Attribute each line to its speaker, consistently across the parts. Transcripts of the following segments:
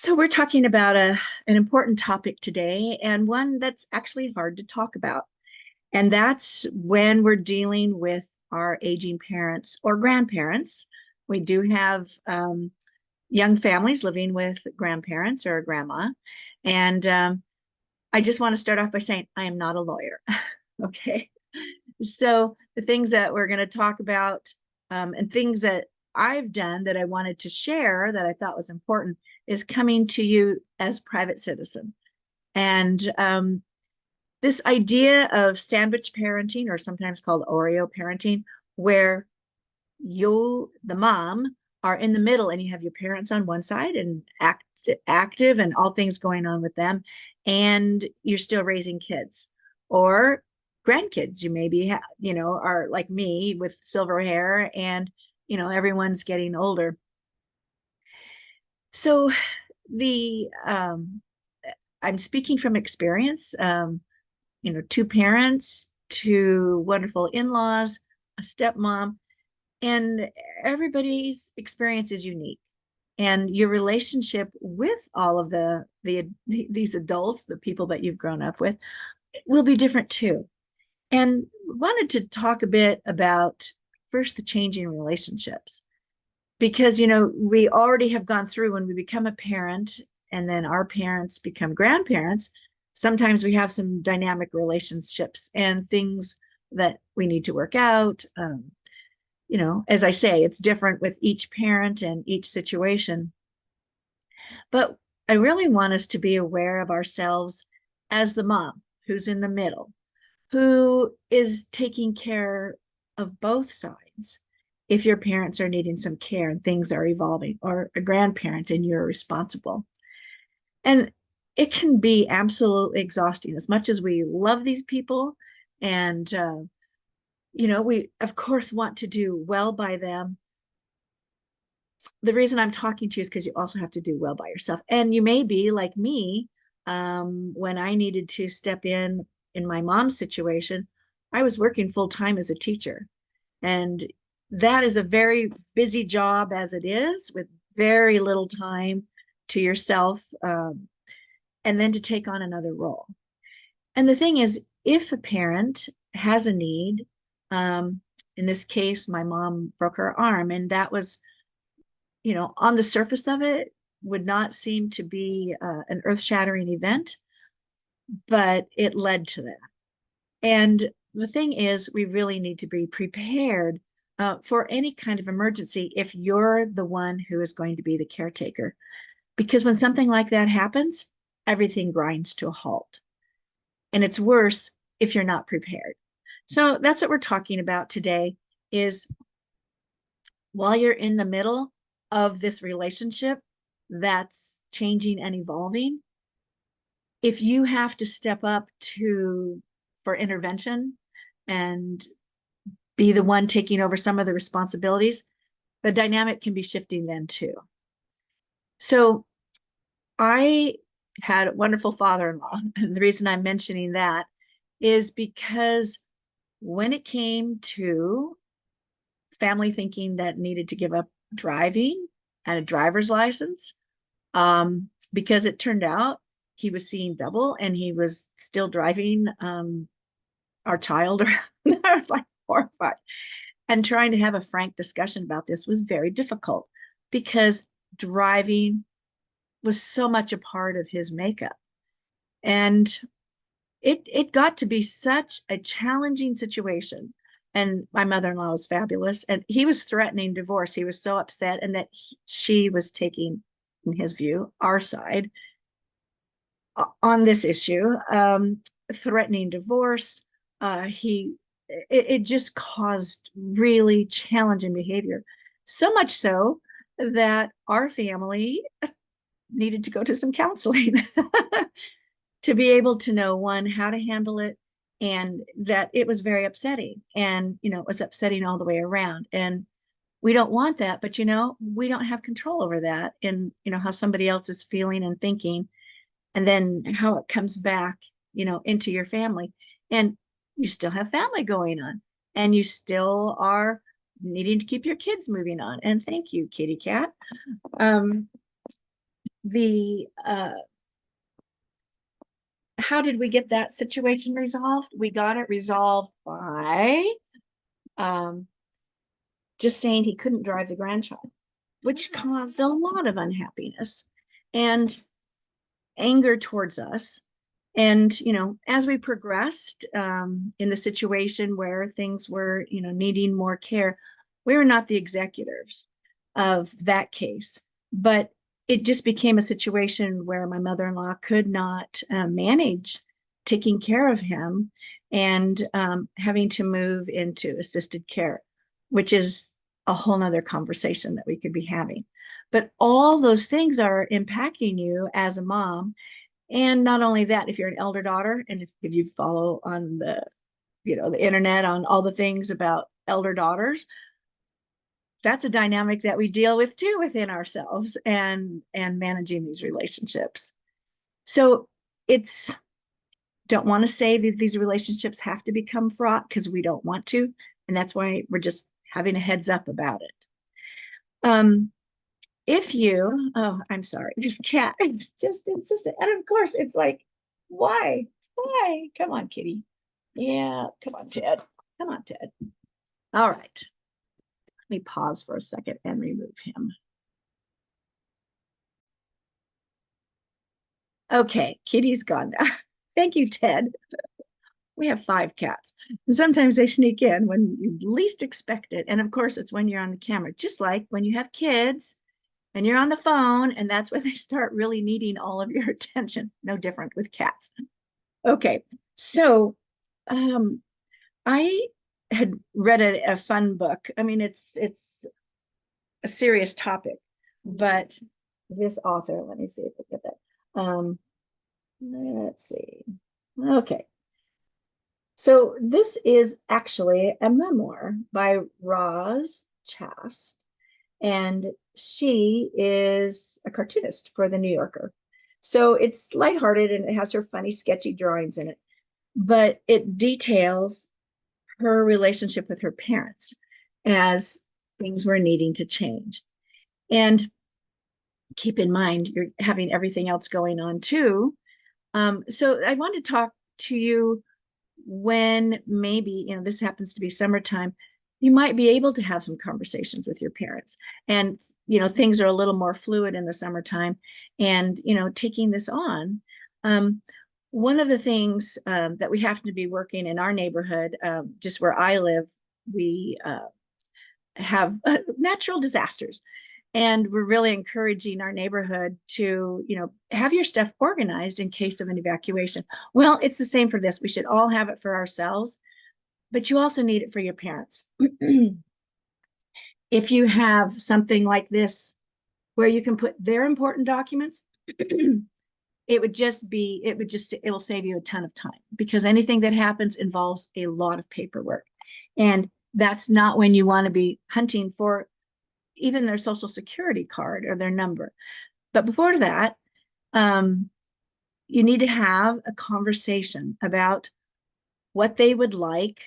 Speaker 1: So we're talking about an important topic today, and one that's actually hard to talk about. And that's when we're dealing with our aging parents or grandparents. We do have young families living with grandparents or a grandma. And I just want to start off by saying I am not a lawyer. Okay. So the things that we're going to talk about and things that I've done that I wanted to share that I thought was important is coming to you as private citizen. And this idea of sandwich parenting, or sometimes called oreo parenting, where you, the mom, are in the middle and you have your parents on one side and active and all things going on with them, and you're still raising kids or grandkids. You maybe are like me with silver hair, and everyone's getting older. So the I'm speaking from experience. Two parents, two wonderful in-laws, a stepmom, and everybody's experience is unique. And your relationship with all of these adults, the people that you've grown up with, will be different too. And wanted to talk a bit about first the changing relationships, because we already have gone through when we become a parent and then our parents become grandparents. Sometimes we have some dynamic relationships and things that we need to work out. As I say, it's different with each parent and each situation. But I really want us to be aware of ourselves as the mom who's in the middle, who is taking care of both sides. If your parents are needing some care and things are evolving, or a grandparent and you're responsible. And it can be absolutely exhausting. As much as we love these people and we of course want to do well by them, the reason I'm talking to you is because you also have to do well by yourself. And you may be like me. When I needed to step in my mom's situation, I was working full time as a teacher, and that is a very busy job as it is, with very little time to yourself, and then to take on another role. And the thing is, if a parent has a need, in this case, my mom broke her arm, and that was, on the surface of it, would not seem to be an earth-shattering event, but it led to that. And the thing is, we really need to be prepared for any kind of emergency if you're the one who is going to be the caretaker. Because when something like that happens, everything grinds to a halt. And it's worse if you're not prepared. So that's what we're talking about today, is while you're in the middle of this relationship that's changing and evolving, if you have to step up for intervention and be the one taking over some of the responsibilities, the dynamic can be shifting then too. So I had a wonderful father-in-law, and the reason I'm mentioning that is because when it came to family thinking that needed to give up driving and a driver's license, because it turned out he was seeing double and he was still driving our child around. I was like horrified. And trying to have a frank discussion about this was very difficult, because driving was so much a part of his makeup. And it got to be such a challenging situation. And my mother-in-law was fabulous, and he was threatening divorce. He was so upset, and that she was taking, in his view, our side on this issue, threatening divorce. It just caused really challenging behavior, so much so that our family needed to go to some counseling to be able to know, one, how to handle it, and that it was very upsetting, and it was upsetting all the way around. And we don't want that, but we don't have control over that, and how somebody else is feeling and thinking, and then how it comes back into your family. And you still have family going on, and you still are needing to keep your kids moving on. And thank you, kitty cat. the how did we get that situation resolved? We got it resolved by um, just saying he couldn't drive the grandchild, which caused a lot of unhappiness and anger towards us. And, as we progressed in the situation where things were, needing more care, we were not the executors of that case. But it just became a situation where my mother-in-law could not manage taking care of him and having to move into assisted care, which is a whole nother conversation that we could be having. But all those things are impacting you as a mom. And not only that, if you're an elder daughter, and if you follow on the internet on all the things about elder daughters, that's a dynamic that we deal with too within ourselves and managing these relationships. So it's don't want to say that these relationships have to become fraught, because we don't want to. And that's why we're just having a heads up about it. Oh, I'm sorry, this cat is just insistent. And of course, it's like, why? Why? Come on, kitty. Yeah, come on, Ted. Come on, Ted. All right. Let me pause for a second and remove him. Okay, kitty's gone now. Thank you, Ted. We have 5 cats. And sometimes they sneak in when you least expect it. And of course, it's when you're on the camera, just like when you have kids and you're on the phone, and that's when they start really needing all of your attention. No different with cats. Okay, so I had read a fun book. I mean, it's a serious topic, but this author, let me see if I get that. Let's see. Okay. So this is actually a memoir by Roz Chast, and she is a cartoonist for the New Yorker. So it's lighthearted and it has her funny, sketchy drawings in it, but it details her relationship with her parents as things were needing to change. And keep in mind, you're having everything else going on too. So I want to talk to you when maybe, this happens to be summertime, you might be able to have some conversations with your parents. And, things are a little more fluid in the summertime. And, taking this on, one of the things that we happen to be working in our neighborhood, just where I live, we have natural disasters. And we're really encouraging our neighborhood to, have your stuff organized in case of an evacuation. Well, it's the same for this. We should all have it for ourselves, but you also need it for your parents. If you have something like this where you can put their important documents, it will save you a ton of time, because anything that happens involves a lot of paperwork. And that's not when you want to be hunting for even their social security card or their number. But before that, you need to have a conversation about what they would like,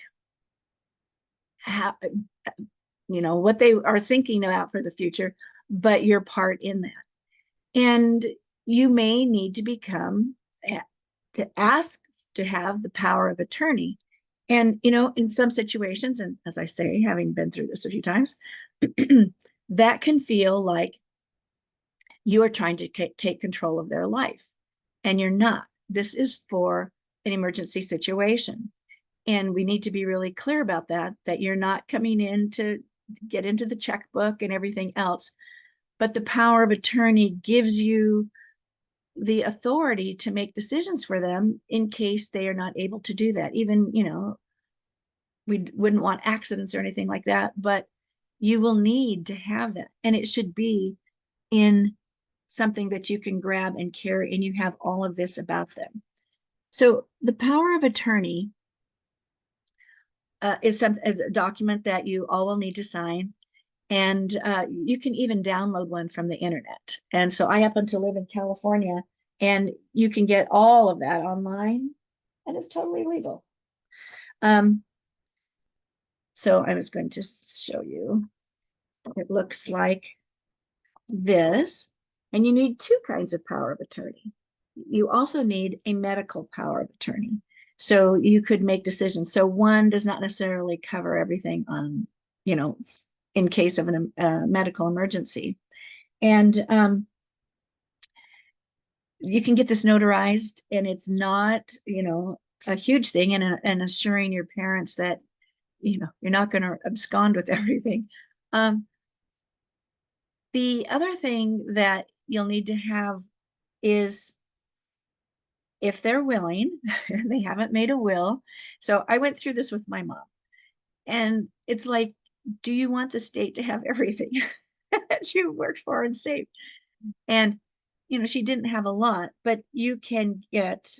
Speaker 1: what they are thinking about for the future, but your part in that. And you may need to ask to have the power of attorney. And, in some situations, and as I say, having been through this a few times, that can feel like you are trying to take control of their life, and you're not. This is for an emergency situation. And we need to be really clear about that you're not coming in to get into the checkbook and everything else, but the power of attorney gives you the authority to make decisions for them in case they are not able to do that. Even, we wouldn't want accidents or anything like that, but you will need to have that. And it should be in something that you can grab and carry, and you have all of this about them. So the power of attorney is a document that you all will need to sign. And you can even download one from the internet. And so I happen to live in California, and you can get all of that online, and it's totally legal. So I was going to show you. It looks like this. And you need two kinds of power of attorney. You also need a medical power of attorney. So you could make decisions. So one does not necessarily cover everything you know, in case of a medical emergency. And you can get this notarized, and it's not, a huge thing, and assuring your parents that, you're not going to abscond with everything. Um, the other thing that you'll need to have is, if they're willing, they haven't made a will. So I went through this with my mom, and it's like, do you want the state to have everything that you worked for and saved? And, she didn't have a lot, but you can get,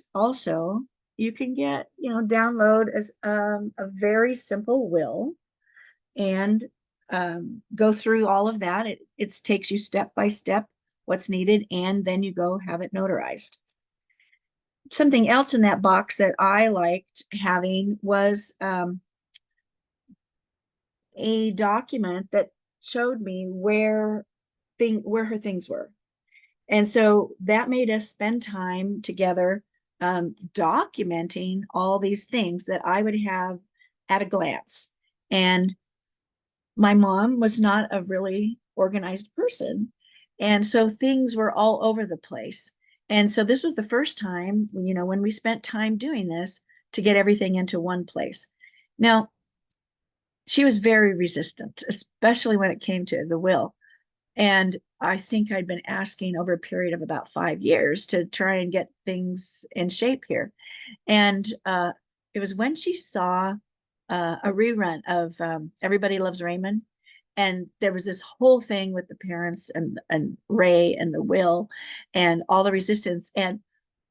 Speaker 1: download as a very simple will, and go through all of that. It takes you step by step what's needed, and then you go have it notarized. Something else in that box that I liked having was a document that showed me where her things were. And so that made us spend time together, documenting all these things that I would have at a glance. And my mom was not a really organized person. And so things were all over the place. And so this was the first time, when we spent time doing this, to get everything into one place. Now, she was very resistant, especially when it came to the will. And I think I'd been asking over a period of about 5 years to try and get things in shape here. And it was when she saw a rerun of Everybody Loves Raymond. And there was this whole thing with the parents and Ray and the will and all the resistance. And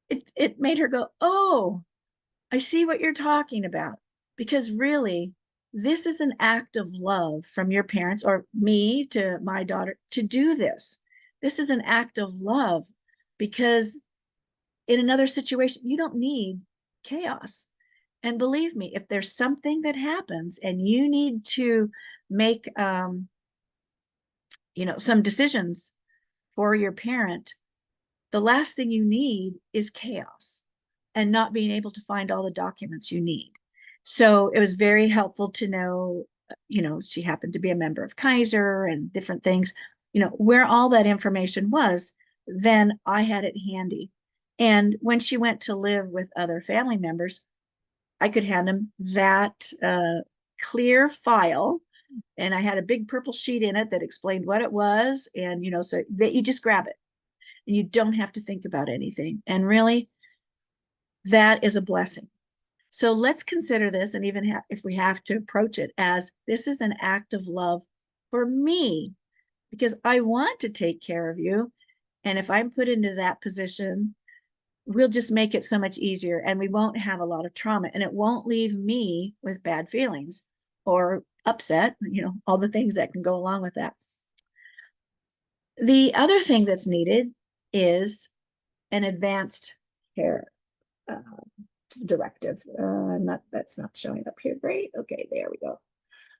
Speaker 1: it made her go, oh, I see what you're talking about. Because really, this is an act of love from your parents, or me to my daughter, to do this. This is an act of love, because in another situation, you don't need chaos. And believe me, if there's something that happens and you need to make, some decisions for your parent, the last thing you need is chaos and not being able to find all the documents you need. So it was very helpful to know, she happened to be a member of Kaiser and different things, where all that information was. Then I had it handy. And when she went to live with other family members, I could hand them that clear file, and I had a big purple sheet in it that explained what it was. And, so that you just grab it and you don't have to think about anything. And really, that is a blessing. So let's consider this, and even if we have to approach it as, this is an act of love for me, because I want to take care of you. And if I'm put into that position, we'll just make it so much easier, and we won't have a lot of trauma, and it won't leave me with bad feelings or upset, all the things that can go along with that. The other thing that's needed is an advanced care uh, directive. That's not showing up here. Great. Okay, there we go.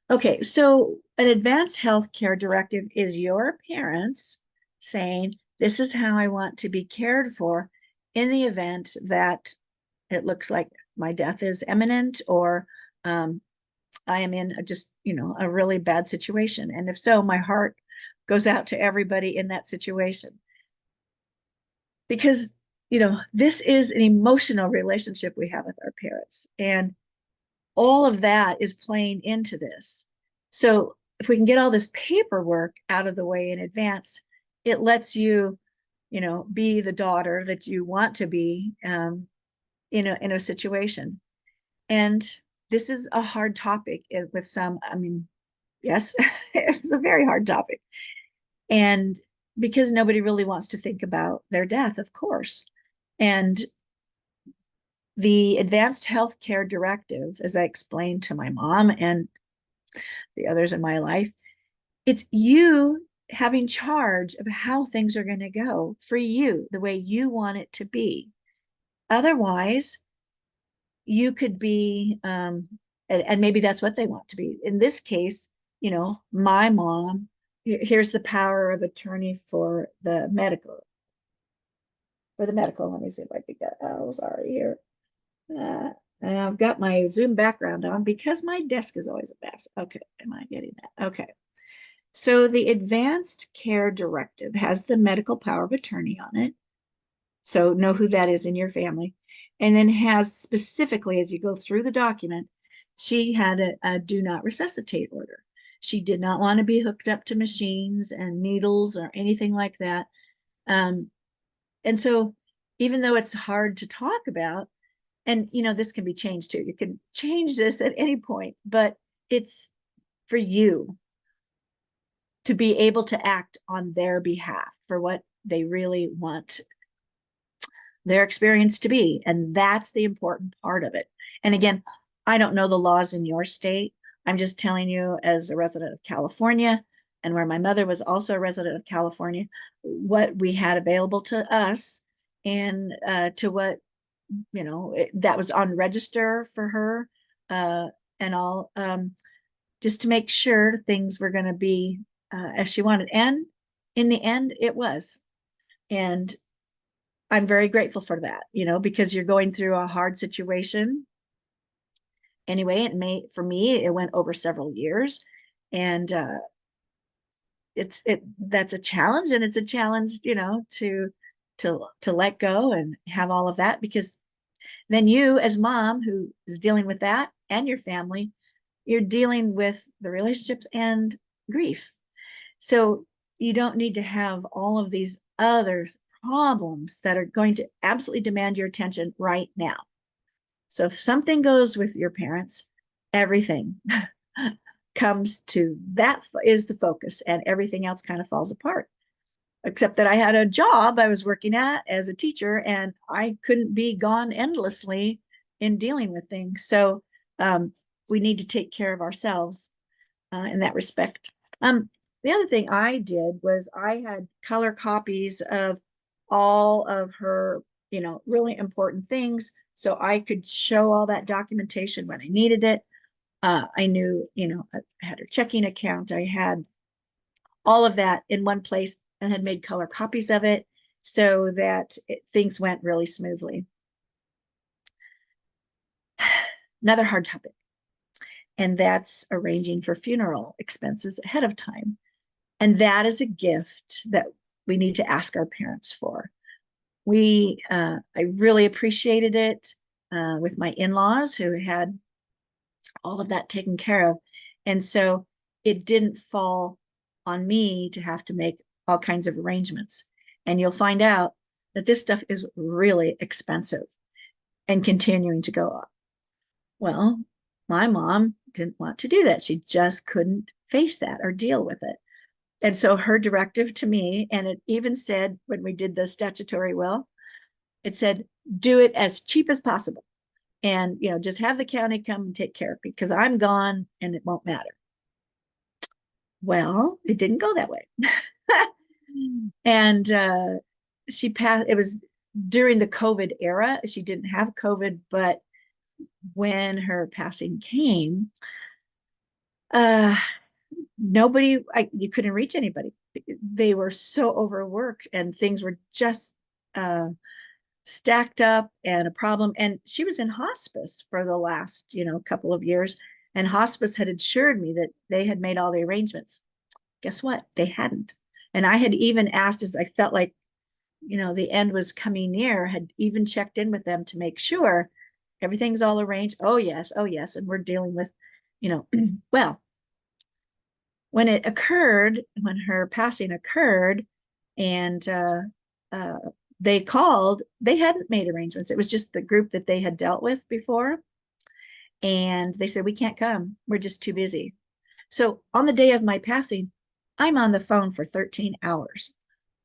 Speaker 1: Okay, so an advanced health care directive is your parents saying, this is how I want to be cared for in the event that it looks like my death is imminent, or I am in a really bad situation. And if so, my heart goes out to everybody in that situation. Because, this is an emotional relationship we have with our parents. And all of that is playing into this. So if we can get all this paperwork out of the way in advance, it lets you, be the daughter that you want to be, in a situation. And this is a hard topic with some, yes, it's a very hard topic. And because nobody really wants to think about their death, of course. And the advanced healthcare directive, as I explained to my mom and the others in my life, it's you having charge of how things are going to go for you, the way you want it to be. Otherwise, you could be, and maybe that's what they want to be. In this case, my mom here's the power of attorney for the medical. For the medical, let me see if I can get, oh, sorry, here. Uh, I've got my Zoom background on because my desk is always a mess. Okay, am I getting that? Okay. So the Advanced Care Directive has the medical power of attorney on it. So know who that is in your family. And then has specifically, as you go through the document, she had a do not resuscitate order. She did not want to be hooked up to machines and needles or anything like that. Um, and so even though it's hard to talk about, and this can be changed too. You can change this at any point, but it's for you to be able to act on their behalf for what they really want their experience to be. And that's the important part of it. And again, I don't know the laws in your state. I'm just telling you, as a resident of California, and where my mother was also a resident of California, what we had available to us, and to what, that was on register for her, uh, and all, just to make sure things were going to be as she wanted. And in the end, it was. And I'm very grateful for that, because you're going through a hard situation. Anyway, for me, it went over several years. And that's a challenge, and it's a challenge, to let go and have all of that, because then you, as mom who is dealing with that, and your family, you're dealing with the relationships and grief. So you don't need to have all of these other problems that are going to absolutely demand your attention right now. So if something goes with your parents, everything comes to that is the focus, and everything else kind of falls apart. Except that I had a job I was working at as a teacher, and I couldn't be gone endlessly in dealing with things. So we need to take care of ourselves in that respect. The other thing I did was I had color copies of all of her, really important things, so I could show all that documentation when I needed it. I knew, I had her checking account, I had all of that in one place, and had made color copies of it so that things went really smoothly. Another hard topic, and that's arranging for funeral expenses ahead of time. And that is a gift that we need to ask our parents for. I really appreciated it with my in-laws, who had all of that taken care of. And so it didn't fall on me to have to make all kinds of arrangements. And you'll find out that this stuff is really expensive and continuing to go up. Well, my mom didn't want to do that. She just couldn't face that or deal with it. And so her directive to me, and it even said when we did the statutory will, it said, do it as cheap as possible. And, just have the county come and take care of me, because I'm gone and it won't matter. Well, it didn't go that way. And she passed, it was during the COVID era. She didn't have COVID, but when her passing came, you couldn't reach anybody. They were so overworked, and things were just stacked up, and a problem. And she was in hospice for the last, couple of years. And hospice had assured me that they had made all the arrangements. Guess what? They hadn't. And I had even asked, as I felt like, the end was coming near, had even checked in with them to make sure everything's all arranged. Oh, yes. Oh, yes. And we're dealing with, well, when her passing occurred, and they called, they hadn't made arrangements. It was just the group that they had dealt with before. And they said, we can't come. We're just too busy. So on the day of my passing, I'm on the phone for 13 hours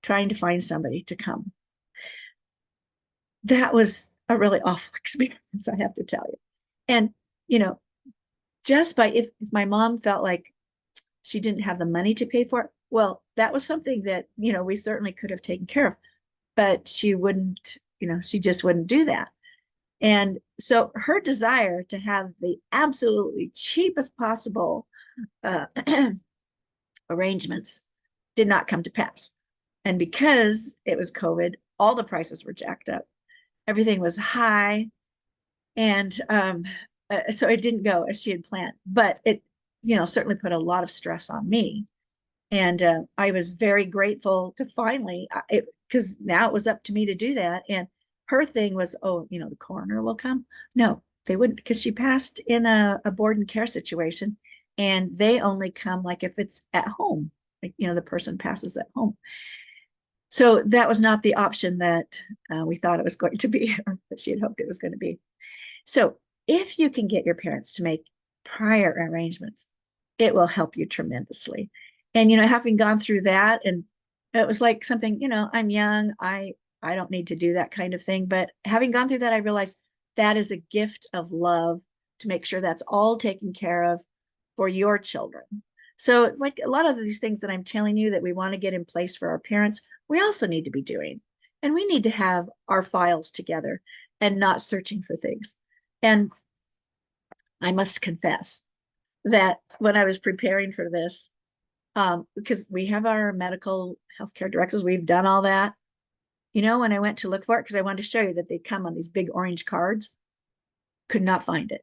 Speaker 1: trying to find somebody to come. That was a really awful experience, I have to tell you. And, just by, if my mom felt like she didn't have the money to pay for it, well, that was something that, we certainly could have taken care of, but she wouldn't, she just wouldn't do that. And so her desire to have the absolutely cheapest possible arrangements did not come to pass. And because it was COVID, all the prices were jacked up. Everything was high. And so it didn't go as she had planned, but it, certainly put a lot of stress on me. And I was very grateful to finally, because now it was up to me to do that. And her thing was, oh, the coroner will come. No, they wouldn't, because she passed in a board and care situation, and they only come like if it's at home, like, the person passes at home. So that was not the option that we thought it was going to be, or that she had hoped it was going to be. So if you can get your parents to make prior arrangements, it will help you tremendously. And, having gone through that, and it was like something, I'm young, I don't need to do that kind of thing. But having gone through that, I realized that is a gift of love to make sure that's all taken care of for your children. So it's like a lot of these things that I'm telling you that we want to get in place for our parents, we also need to be doing. And we need to have our files together and not searching for things. And I must confess that when I was preparing for this, because we have our medical healthcare directives, we've done all that. When I went to look for it, because I wanted to show you that they come on these big orange cards, could not find it.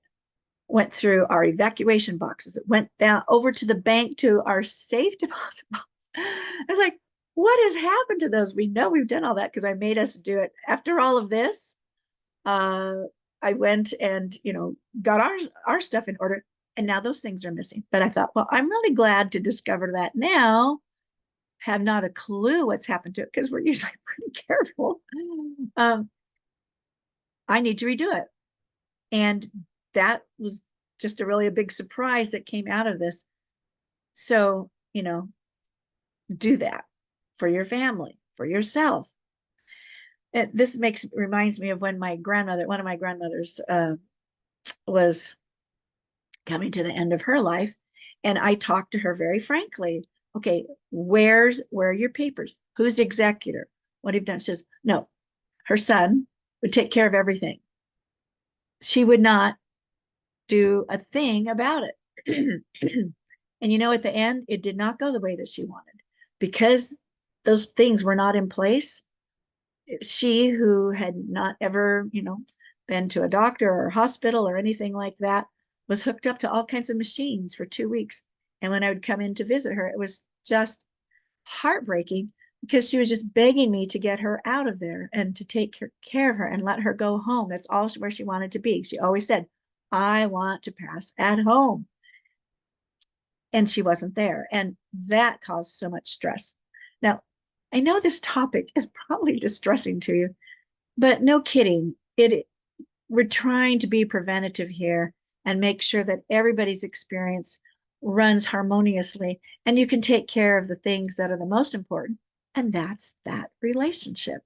Speaker 1: Went through our evacuation boxes. It went down over to the bank to our safe deposit box. I was like, what has happened to those? We know we've done all that because I made us do it. After all of this, I went and, got our stuff in order, and now those things are missing. But I thought, well, I'm really glad to discover that now. Have not a clue what's happened to it because we're usually pretty careful. Um, I need to redo it. And that was just a big surprise that came out of this. So, do that for your family, for yourself. This reminds me of when one of my grandmothers was coming to the end of her life. And I talked to her very frankly. Okay, where are your papers? Who's the executor? What have you done? She says, no, her son would take care of everything. She would not do a thing about it. And at the end, it did not go the way that she wanted because those things were not in place. She, who had not ever, been to a doctor or a hospital or anything like that, was hooked up to all kinds of machines for 2 weeks. And when I would come in to visit her, it was just heartbreaking because she was just begging me to get her out of there and to take care of her and let her go home. That's all where she wanted to be. She always said, I want to pass at home. And she wasn't there. And that caused so much stress. Now, I know this topic is probably distressing to you, but no kidding. We're trying to be preventative here and make sure that everybody's experience runs harmoniously and you can take care of the things that are the most important. And that's that relationship.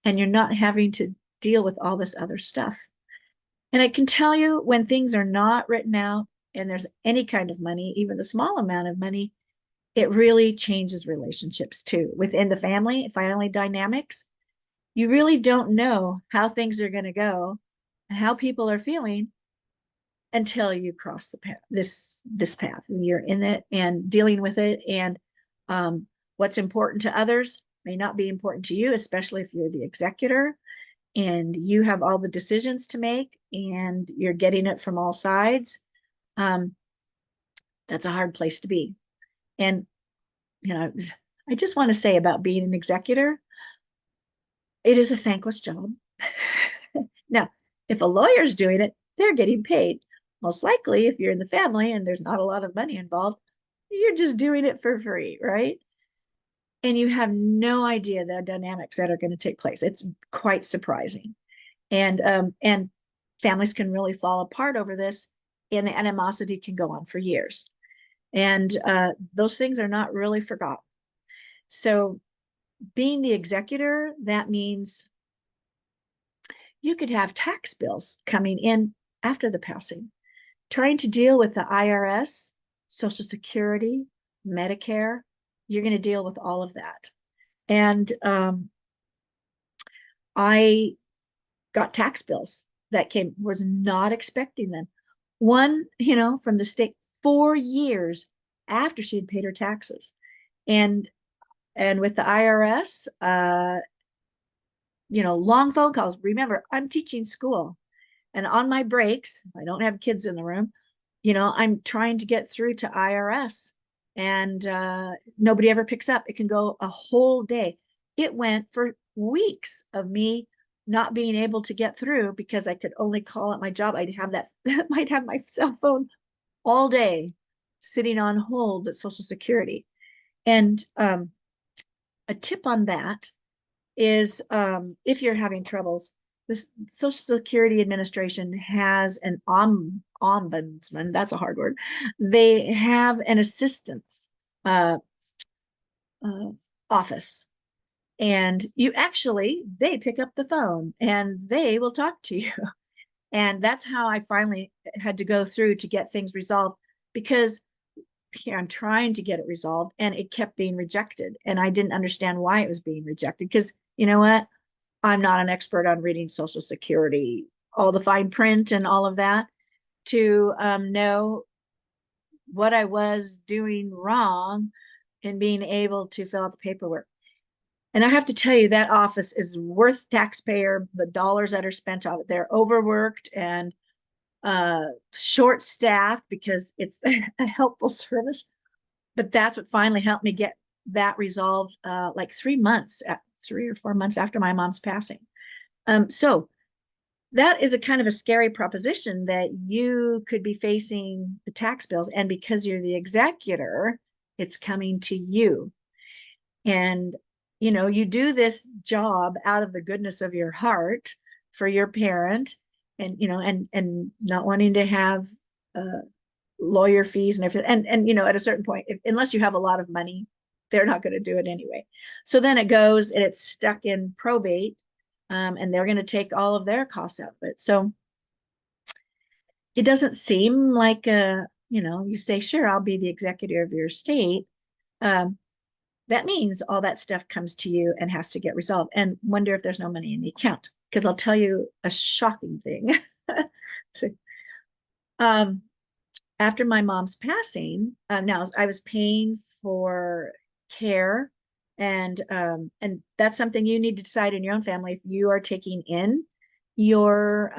Speaker 1: And you're not having to deal with all this other stuff. And I can tell you when things are not written out and there's any kind of money, even a small amount of money, it really changes relationships too within the family dynamics. You really don't know how things are going to go and how people are feeling until you cross the path, this path, and you're in it and dealing with it. And what's important to others may not be important to you, especially if you're the executor and you have all the decisions to make and you're getting it from all sides. That's a hard place to be. And, I just want to say about being an executor, it is a thankless job. Now, if a lawyer's doing it, they're getting paid. Most likely, if you're in the family and there's not a lot of money involved, you're just doing it for free, right? And you have no idea the dynamics that are going to take place. It's quite surprising. And families can really fall apart over this, and the animosity can go on for years. And those things are not really forgotten. So being the executor, that means you could have tax bills coming in after the passing, trying to deal with the IRS, Social Security, Medicare. You're going to deal with all of that. And I got tax bills that was not expecting them. One, from the state 4 years after she had paid her taxes. And And with the IRS, long phone calls. Remember, I'm teaching school, and on my breaks, I don't have kids in the room, I'm trying to get through to IRS, and nobody ever picks up. It can go a whole day. It went for weeks of me not being able to get through because I could only call at my job. I'd have that, might have my cell phone all day sitting on hold at Social Security. And a tip on that is, if you're having troubles, the Social Security Administration has an ombudsman. That's a hard word. They have an assistance uh, uh, office, and they pick up the phone and they will talk to you. And that's how I finally had to go through to get things resolved, because I'm trying to get it resolved and it kept being rejected. And I didn't understand why it was being rejected, because you know what? I'm not an expert on reading Social Security, all the fine print and all of that, to know what I was doing wrong in being able to fill out the paperwork. And I have to tell you, that office is worth taxpayer the dollars that are spent on it. They're overworked and short staffed because it's a helpful service. But that's what finally helped me get that resolved, like 3 or 4 months after my mom's passing. So that is a kind of a scary proposition, that you could be facing the tax bills, and because you're the executor, it's coming to you. And you do this job out of the goodness of your heart for your parent, and and not wanting to have lawyer fees and everything. And at a certain point, unless you have a lot of money, they're not going to do it anyway. So then it goes and it's stuck in probate, and they're going to take all of their costs out of it. So it doesn't seem like you say, sure, I'll be the executor of your estate. Um, that means all that stuff comes to you and has to get resolved. And wonder if there's no money in the account. Because I'll tell you a shocking thing. So, um, after my mom's passing, now I was paying for care, and that's something you need to decide in your own family, if you are taking in your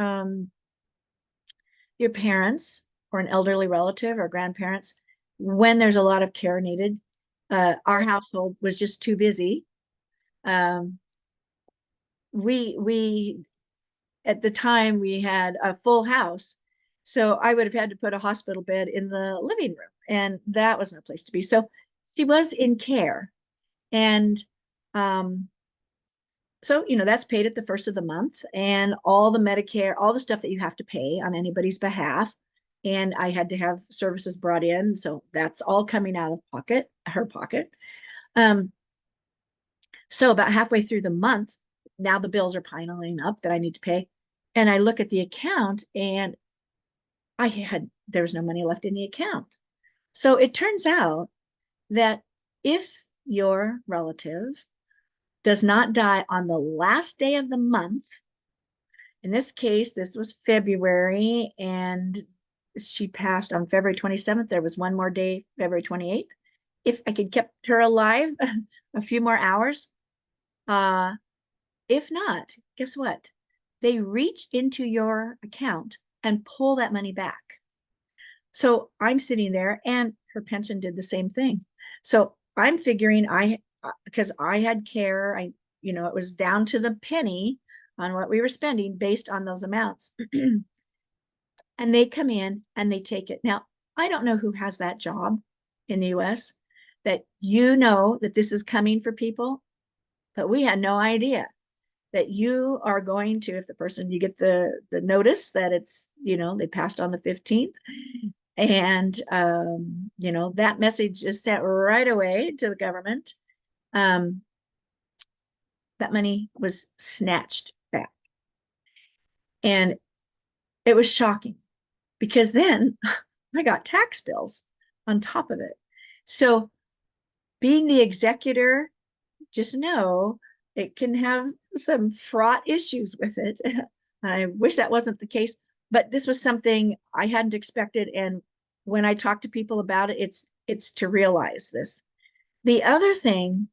Speaker 1: parents or an elderly relative or grandparents when there's a lot of care needed. Our household was just too busy. Um, we at the time we had a full house, so I would have had to put a hospital bed in the living room, and that was no place to be. So she was in care, and um, so that's paid at the first of the month, and all the Medicare, all the stuff that you have to pay on anybody's behalf. And I had to have services brought in, so that's all coming out of her pocket. Um, so about halfway through the month, now the bills are piling up that I need to pay. And I look at the account, and there was no money left in the account. So it turns out that if your relative does not die on the last day of the month, in this case, this was February, and she passed on February 27th. There was one more day, February 28th. If I could kept her alive a few more hours, if not, guess what? They reach into your account and pull that money back. So I'm sitting there, and her pension did the same thing. So I'm figuring, because I had care, it was down to the penny on what we were spending based on those amounts. And they come in and they take it. Now, I don't know who has that job in the US, that that this is coming for people, but we had no idea that you are going to, if the person, you get the notice that it's, they passed on the 15th, and that message is sent right away to the government. That money was snatched back, and it was shocking, because then I got tax bills on top of it. So being the executor, just know it can have some fraught issues with it. I wish that wasn't the case, but this was something I hadn't expected. And when I talk to people about it, it's to realize this. The other thing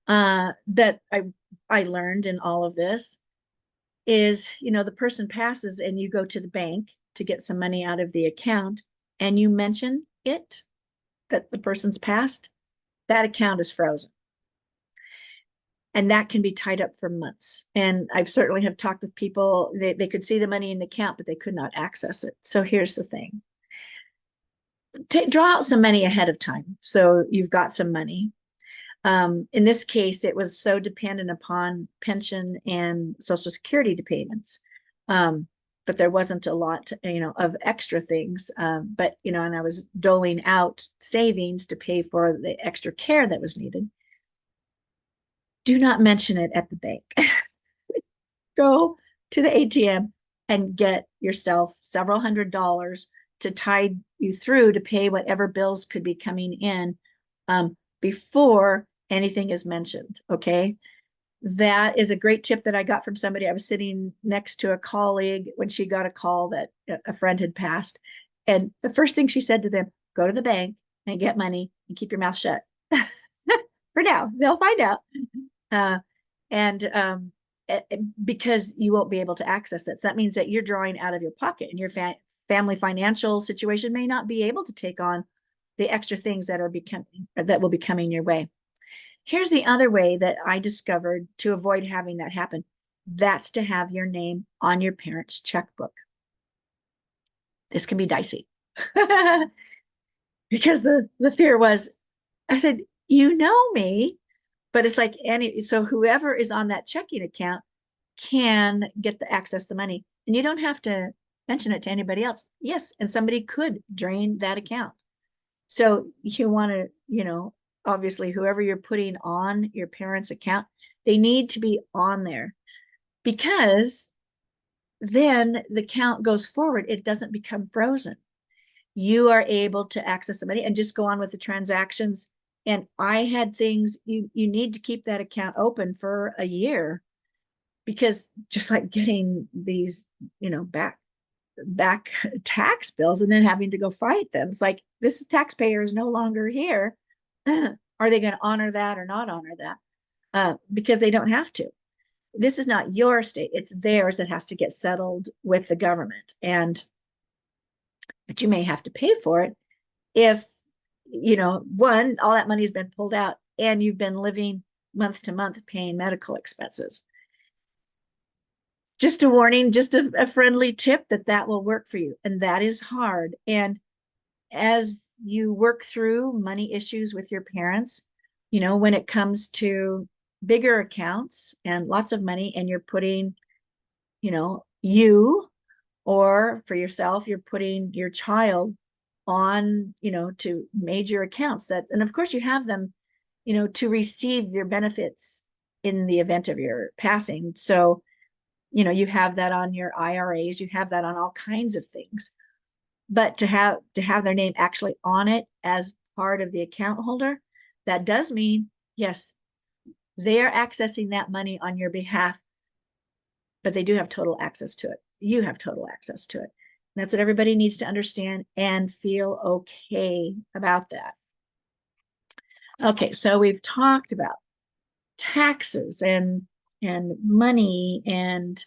Speaker 1: that I learned in all of this is, the person passes and you go to the bank to get some money out of the account and you mention it, that the person's passed, that account is frozen. And that can be tied up for months. And I've certainly have talked with people, they could see the money in the account, but they could not access it. So here's the thing. Draw out some money ahead of time. So you've got some money. In this case, it was so dependent upon pension and Social Security payments. But there wasn't a lot, of extra things. And I was doling out savings to pay for the extra care that was needed. Do not mention it at the bank. Go to the ATM and get yourself several $100s to tide you through to pay whatever bills could be coming in before anything is mentioned. Okay. That is a great tip that I got from somebody. I was sitting next to a colleague when she got a call that a friend had passed. And the first thing she said to them, go to the bank and get money and keep your mouth shut. For now, they'll find out. Uh, and because you won't be able to access it. So that means that you're drawing out of your pocket, and your family financial situation may not be able to take on the extra things that will be coming your way. Here's the other way that I discovered to avoid having that happen. That's to have your name on your parents' checkbook. This can be dicey. Because the fear was, I said, you know me, but it's like so whoever is on that checking account can get the access the money, and you don't have to mention it to anybody else. Yes, and somebody could drain that account. So you want to, obviously whoever you're putting on your parents' account, they need to be on there, because then the account goes forward. It doesn't become frozen. You are able to access the money and just go on with the transactions. And I had things, you need to keep that account open for a year, because just like getting these, back tax bills and then having to go fight them. It's like, this taxpayer is no longer here. Are they going to honor that or not honor that? Because they don't have to. This is not your state. It's theirs that has to get settled with the government. But you may have to pay for it if, one, all that money has been pulled out and you've been living month to month paying medical expenses. Just a warning, just a friendly tip that will work for you. And that is hard. And as you work through money issues with your parents, when it comes to bigger accounts and lots of money, and you're putting, you, or for yourself, you're putting your child on, to major accounts and of course you have them, to receive your benefits in the event of your passing. So, you have that on your IRAs, you have that on all kinds of things. But to have their name actually on it as part of the account holder, that does mean, yes, they are accessing that money on your behalf, but they do have total access to it. You have total access to it. And that's what everybody needs to understand and feel okay about that. Okay, so we've talked about taxes and money and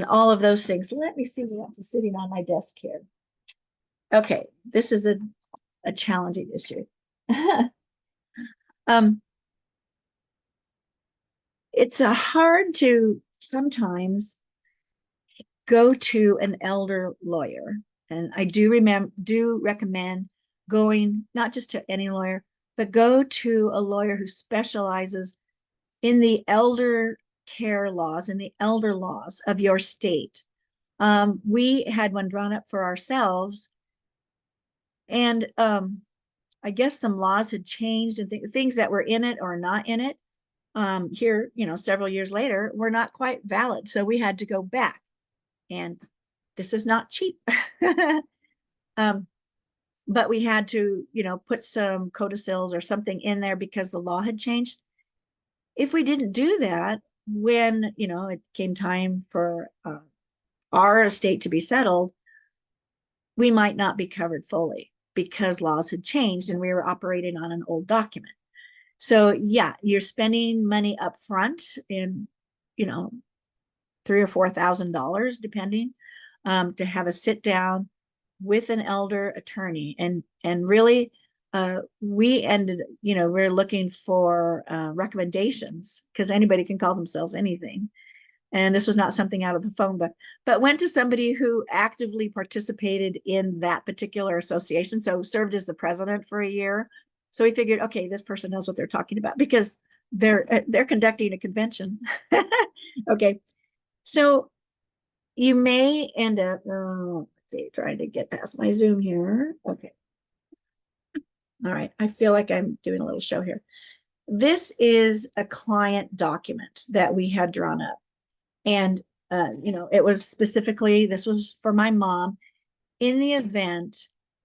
Speaker 1: all of those things. Let me see what else is sitting on my desk here. Okay, this is a challenging issue. It's hard to sometimes go to an elder lawyer, and I do recommend going not just to any lawyer, but go to a lawyer who specializes in the elder care laws and the elder laws of your state. We had one drawn up for ourselves, and I guess some laws had changed, and things that were in it or not in it here, several years later, were not quite valid. So we had to go back, and this is not cheap. But we had to, put some codicils or something in there because the law had changed. If we didn't do that, when, it came time for our estate to be settled, we might not be covered fully because laws had changed and we were operating on an old document. So yeah, you're spending money up front in, you know, three or $4,000 depending, to have a sit down with an elder attorney. And really, we ended, we're looking for recommendations because anybody can call themselves anything. And this was not something out of the phone book, but went to somebody who actively participated in that particular association. So served as the president for a year. So we figured, okay, this person knows what they're talking about because they're conducting a convention. Okay, so you may end up, let's see, trying to get past my Zoom here. Okay. All right. I feel like I'm doing a little show here. This is a client document that we had drawn up. And, it was specifically, this was for my mom in the event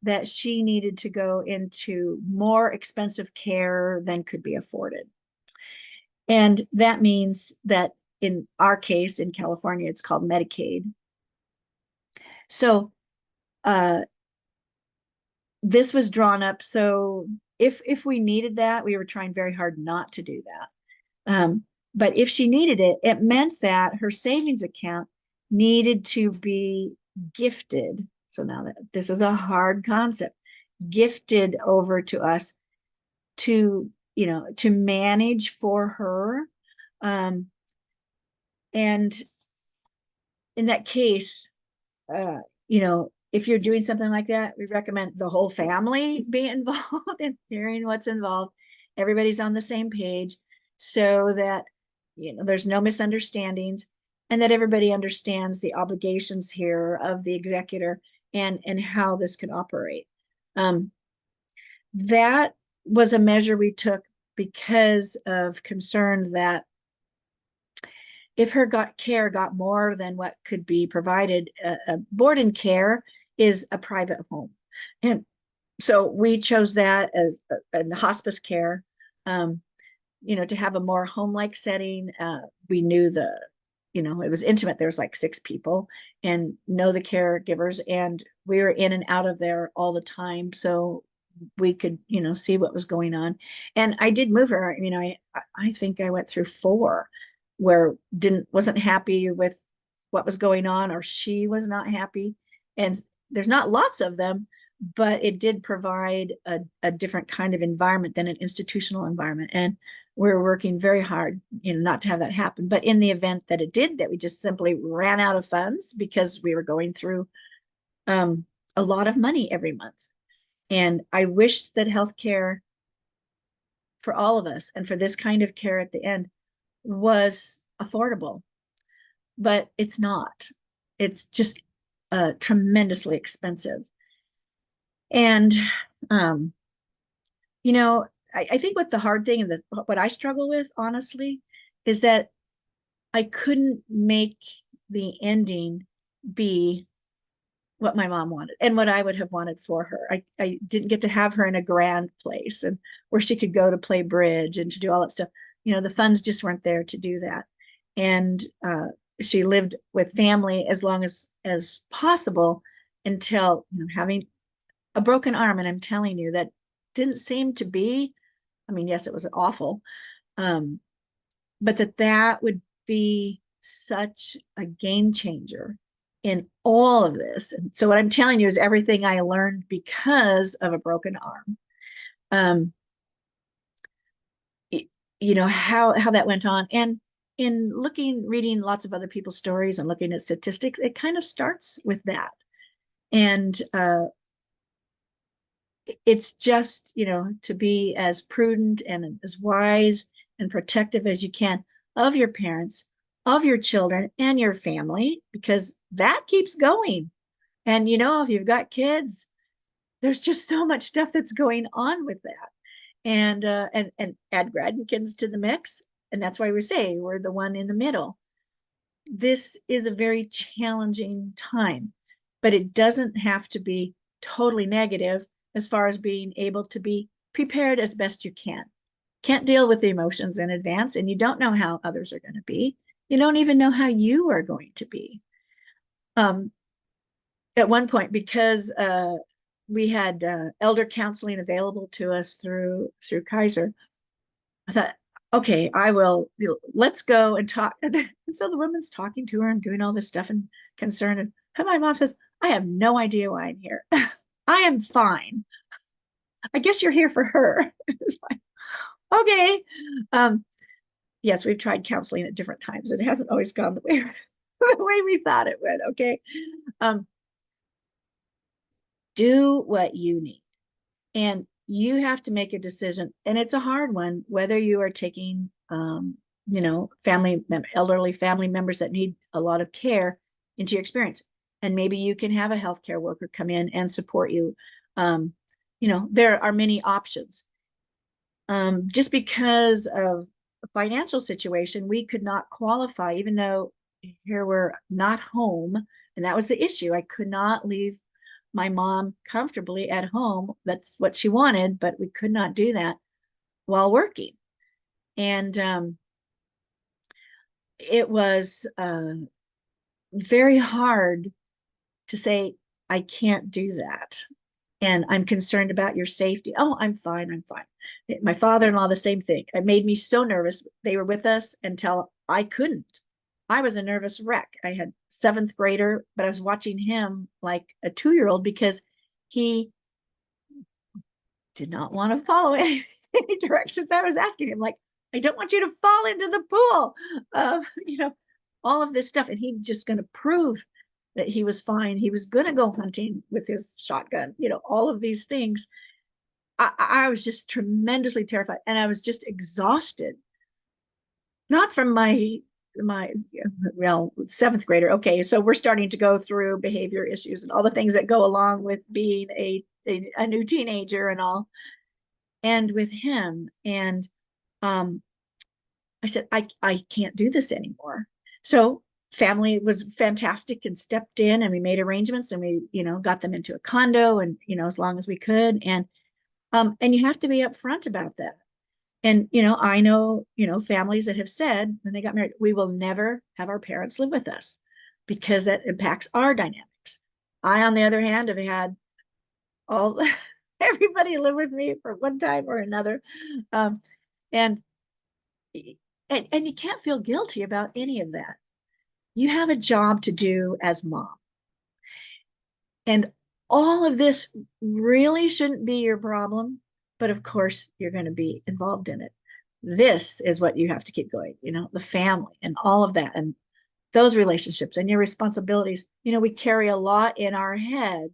Speaker 1: that she needed to go into more expensive care than could be afforded. And that means that in our case in California, it's called Medicaid. So, uh, this was drawn up so if we needed that, we were trying very hard not to do that. But if she needed it, it meant that her savings account needed to be gifted. So now that this is a hard concept, gifted over to us to manage for her. Um, and in that case, uh, if you're doing something like that, we recommend the whole family be involved in hearing what's involved. Everybody's on the same page so that there's no misunderstandings and that everybody understands the obligations here of the executor and how this can operate. That was a measure we took because of concern that if her care got more than what could be provided, board and care is a private home. And so we chose that as in the hospice care, um, to have a more home-like setting. We knew it was intimate. There was like 6 people and know the caregivers, and we were in and out of there all the time. So we could, see what was going on. And I did move her. I think I went through 4 where wasn't happy with what was going on, or she was not happy. And there's not lots of them, but it did provide a different kind of environment than an institutional environment. And we're working very hard, not to have that happen. But in the event that it did, that we just simply ran out of funds because we were going through a lot of money every month. And I wish that healthcare for all of us and for this kind of care at the end was affordable, but it's not. It's just tremendously expensive. And, um, I think what the hard thing and what I struggle with, honestly, is that I couldn't make the ending be what my mom wanted and what I would have wanted for her. I didn't get to have her in a grand place and where she could go to play bridge and to do all that stuff. The funds just weren't there to do that. And she lived with family as long as possible until having a broken arm. And I'm telling you, that didn't seem to be, I mean, yes, it was awful. Um, but that would be such a game changer in all of this. And so what I'm telling you is everything I learned because of a broken arm. Um, how that went on. And in reading lots of other people's stories and looking at statistics, it kind of starts with that. And it's just, to be as prudent and as wise and protective as you can of your parents, of your children, and your family, because that keeps going. And, if you've got kids, there's just so much stuff that's going on with that. And add grandkids to the mix. And that's why we say we're the one in the middle. This is a very challenging time, but it doesn't have to be totally negative as far as being able to be prepared as best you can. Can't deal with the emotions in advance, and you don't know how others are going to be. You don't even know how you are going to be. At one point, because we had elder counseling available to us through Kaiser, I thought, okay, I will, let's go and talk. And so the woman's talking to her and doing all this stuff and concerned. And my mom says, I have no idea why I'm here. I am fine. I guess you're here for her. It's like, okay. Um, yes, we've tried counseling at different times. It hasn't always gone the way, the way we thought it would. Okay. Um, do what you need. And you have to make a decision. And it's a hard one, whether you are taking, elderly family members that need a lot of care into your experience. And maybe you can have a healthcare worker come in and support you. Um, there are many options. Just because of a financial situation, we could not qualify, even though here we're not home. And that was the issue. I could not leave my mom comfortably at home. That's what she wanted, but we could not do that while working. And it was very hard to say, I can't do that. And I'm concerned about your safety. Oh, I'm fine. I'm fine. My father-in-law, the same thing. It made me so nervous. They were with us until I couldn't. I was a nervous wreck. I had seventh grader, but I was watching him like a 2-year-old because he did not want to follow any directions I was asking him. Like, I don't want you to fall into the pool. You know, all of this stuff. And he's just going to prove that he was fine. He was going to go hunting with his shotgun, all of these things. I was just tremendously terrified, and I was just exhausted, not from my well, seventh grader. Okay, so we're starting to go through behavior issues and all the things that go along with being a new teenager and all, and with him. And um, I said, I can't do this anymore. So family was fantastic and stepped in, and we made arrangements, and we, got them into a condo, and, as long as we could. And you have to be upfront about that. And, I know, families that have said when they got married, we will never have our parents live with us because that impacts our dynamics. I, on the other hand, have had all everybody live with me for one time or another. Um, and, and you can't feel guilty about any of that. You have a job to do as mom. And all of this really shouldn't be your problem, but of course you're going to be involved in it. This is what you have to keep going, the family and all of that, and those relationships and your responsibilities. We carry a lot in our head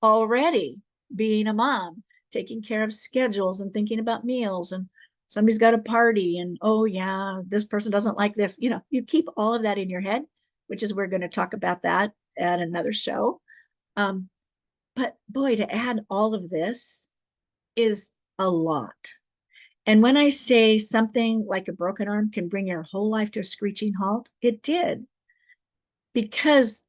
Speaker 1: already, being a mom, taking care of schedules and thinking about meals, and somebody's got a party, and oh yeah, this person doesn't like this. You keep all of that in your head, which is, we're going to talk about that at another show. um, but boy, to add all of this is a lot. And when I say something like a broken arm can bring your whole life to a screeching halt, it did. Because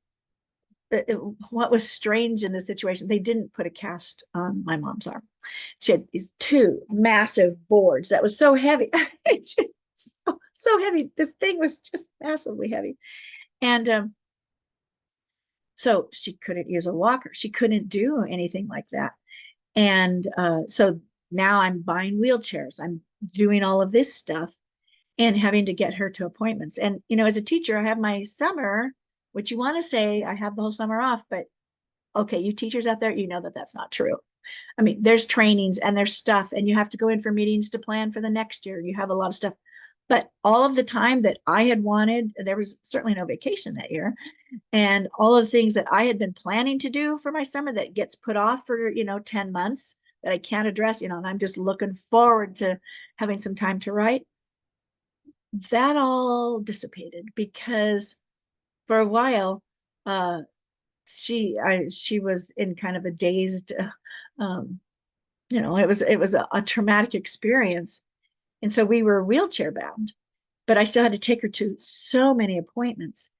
Speaker 1: what was strange in the situation, they didn't put a cast on my mom's arm. She had these two massive boards that was so heavy. So heavy. This thing was just massively heavy. And so she couldn't use a walker. She couldn't do anything like that. And so now I'm buying wheelchairs. I'm doing all of this stuff and having to get her to appointments. And, as a teacher, I have my summer, which you want to say I have the whole summer off, but okay, you teachers out there, you know that that's not true. I mean, there's trainings and there's stuff, and you have to go in for meetings to plan for the next year. You have a lot of stuff. But all of the time that I had wanted, there was certainly no vacation that year. And all of the things that I had been planning to do for my summer that gets put off for, 10 months that I can't address, and I'm just looking forward to having some time to write. That all dissipated because for a while, she was in kind of a dazed, um, it was a traumatic experience. And so we were wheelchair bound, but I still had to take her to so many appointments.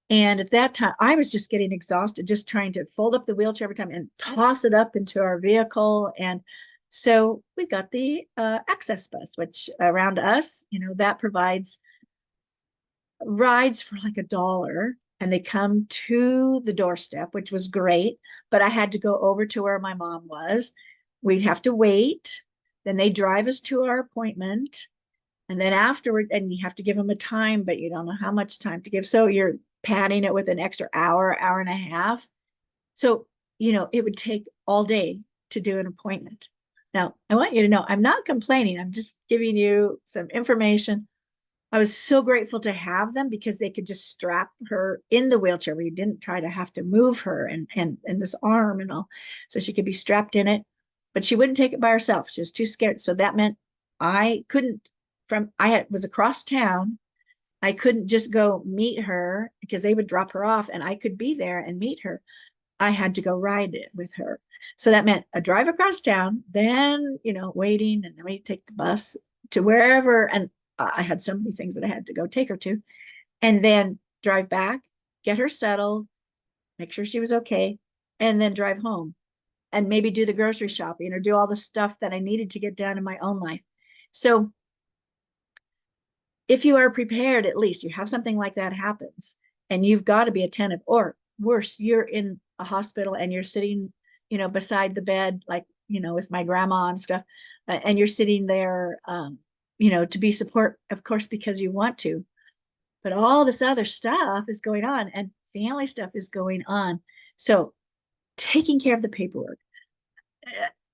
Speaker 1: And at that time, I was just getting exhausted, just trying to fold up the wheelchair every time and toss it up into our vehicle. And so we got the access bus, which around us, that provides rides for like $1, and they come to the doorstep, which was great. But I had to go over to where my mom was. We'd have to wait. Then they drive us to our appointment. And then afterward, and you have to give them a time, but you don't know how much time to give. So you're padding it with an extra hour, hour and a half. So, it would take all day to do an appointment. Now, I want you to know I'm not complaining. I'm just giving you some information. I was so grateful to have them because they could just strap her in the wheelchair where you didn't try to have to move her and this arm and all. So she could be strapped in it, but she wouldn't take it by herself. She was too scared. So that meant I couldn't was across town. I couldn't just go meet her because they would drop her off and I could be there and meet her. I had to go ride it with her. So that meant a drive across town, then, waiting, and then we take the bus to wherever. And I had so many things that I had to go take her to, and then drive back, get her settled, make sure she was okay, and then drive home and maybe do the grocery shopping or do all the stuff that I needed to get done in my own life. So if you are prepared, at least you have something like that happens and you've got to be attentive, or worse, you're in a hospital and you're sitting, beside the bed, like, with my grandma and stuff, and you're sitting there, to be support, of course, because you want to, but all this other stuff is going on and family stuff is going on. So taking care of the paperwork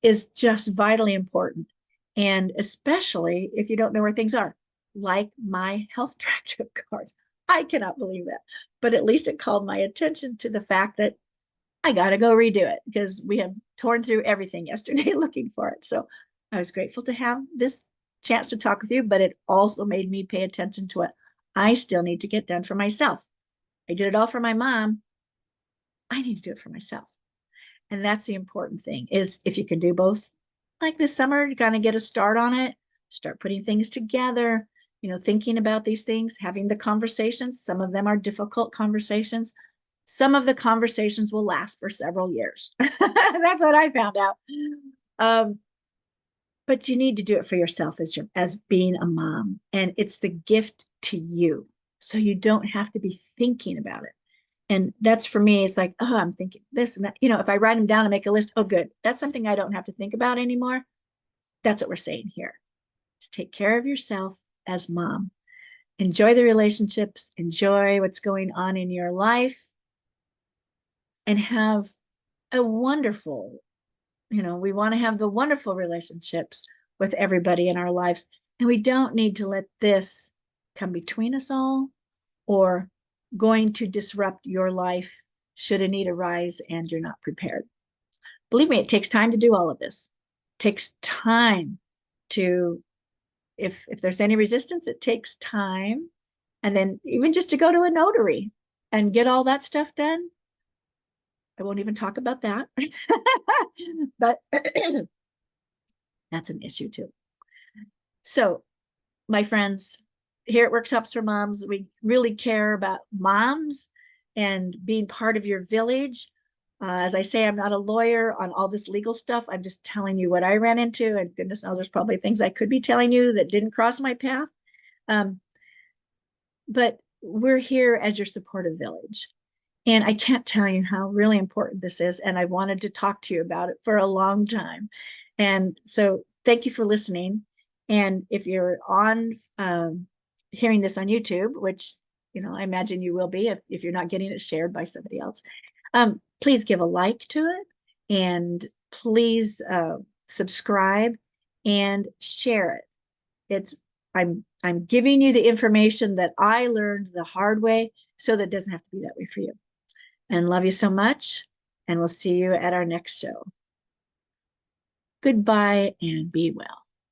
Speaker 1: is just vitally important. And especially if you don't know where things are, like my health tracker cards. I cannot believe that. But at least it called my attention to the fact that I got to go redo it because we have torn through everything yesterday looking for it. So I was grateful to have this chance to talk with you, but it also made me pay attention to what I still need to get done for myself. I did it all for my mom. I need to do it for myself. And that's the important thing is if you can do both, like this summer, you kind of get a start on it, start putting things together, thinking about these things, having the conversations. Some of them are difficult conversations. Some of the conversations will last for several years. That's what I found out. But you need to do it for yourself as being a mom. And it's the gift to you. So you don't have to be thinking about it. And that's for me, it's like, oh, I'm thinking this and that. If I write them down and make a list, oh, good. That's something I don't have to think about anymore. That's what we're saying here. Is take care of yourself as mom. Enjoy the relationships, enjoy what's going on in your life, and have a wonderful, we want to have the wonderful relationships with everybody in our lives. And we don't need to let this come between us all or going to disrupt your life should a need arise and you're not prepared. Believe me, it takes time to do all of this. It takes time to, if there's any resistance, it takes time. And then even just to go to a notary and get all that stuff done. I won't even talk about that. But that's an issue too. So, my friends, here at Workshops for Moms, we really care about moms and being part of your village. As I say, I'm not a lawyer on all this legal stuff. I'm just telling you what I ran into. And goodness knows there's probably things I could be telling you that didn't cross my path. But we're here as your supportive village. And I can't tell you how really important this is. And I wanted to talk to you about it for a long time. And so thank you for listening. And if you're on hearing this on YouTube, which, I imagine you will be if you're not getting it shared by somebody else, please give a like to it and please subscribe and share it. I'm giving you the information that I learned the hard way so that it doesn't have to be that way for you. And love you so much. And we'll see you at our next show. Goodbye and be well.